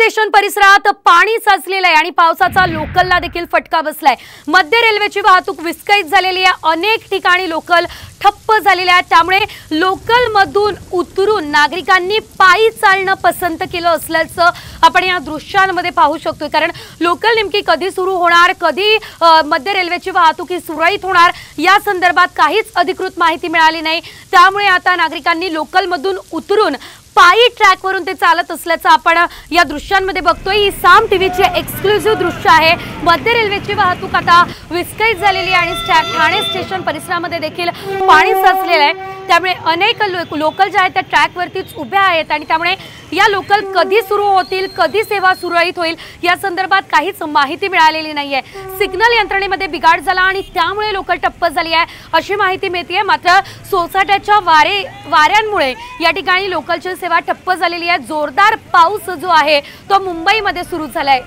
Station परिसरात पाणी साचलेलं आहे आणि पावसाचा लोकलला देखील फटका बसलाय। मध्य रेल्वेची वाहतूक विस्कळीत झालेली आहे। अनेक ठिकाणी लोकल ठप्प झालेले आहेत। त्यामुळे लोकल मधून उतरून नागरिकांनी पायी चालणं पसंत केलं असल्याचं आपण या दृश्यांमध्ये पाहू शकतो। कारण लोकल नेमकी कधी सुरू होणार, कधी मध्य रेल्वेची वाहतूक ही सुरळीत होणार या संदर्भात काहीच अधिकृत माहिती मिळाली नाही। त्यामुळे आता नागरिकांनी लोकल मधून उतरून पायी ट्रॅक वरून ते चालत असल्याचं आपण या दृश्यांमध्ये बघतोय। ही साम टीव्हीची एक्सक्लुझिव्ह दृश्य आहे। मध्य रेल्वेची वाहतूक आता विस्कळीत झालेली आहे आणि ठाणे स्टेशन परिसरामध्ये देखील पाणी साचलेलं आहे। त्यामुळे अनेक लोकल जे आहेत त्या ट्रॅक वरतीच उभ्या आहेत आणि त्यामुळे या लोकल कधी सुरू होतील, कधी सेवा सुरळीत होईल या संदर्भात काहीच माहिती मिळालेली नाहीये। सिग्नल यंत्रणेमध्ये बिघाड झाला आणि त्यामुळे लोकल ठप्प झाली आहे अशी माहिती मिळते। मात्र सोसाट्याच्या वाऱ्यांमुळे या ठिकाणी लोकलची सेवा ठप्प झालेली आहे। जोरदार पाऊस जो आहे तो मुंबईमध्ये सुरू झालाय।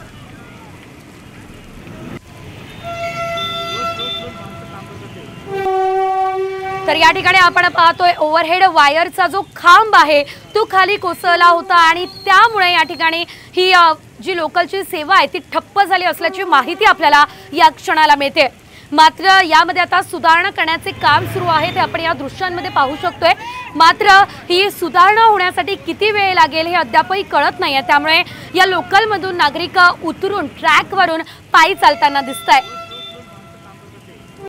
तर या ठिकाणी आपण पाहतोय ओव्हरहेड वायरचा जो खांब आहे तो खाली कोसळला होता आणि त्यामुळे या ठिकाणी ही जी लोकलची सेवा आहे ती ठप्प झाली असल्याची माहिती आपल्याला या क्षणाला मिळते। मात्र यामध्ये आता सुधारणा करण्याचे काम सुरू आहे ते आपण या दृश्यांमध्ये पाहू शकतोय। मात्र ही सुधारणा होण्यासाठी किती वेळ लागेल हे अद्यापही कळत नाहीये। त्यामुळे या लोकलमधून नागरिक उतरून ट्रॅकवरून पायी चालताना दिसतायत।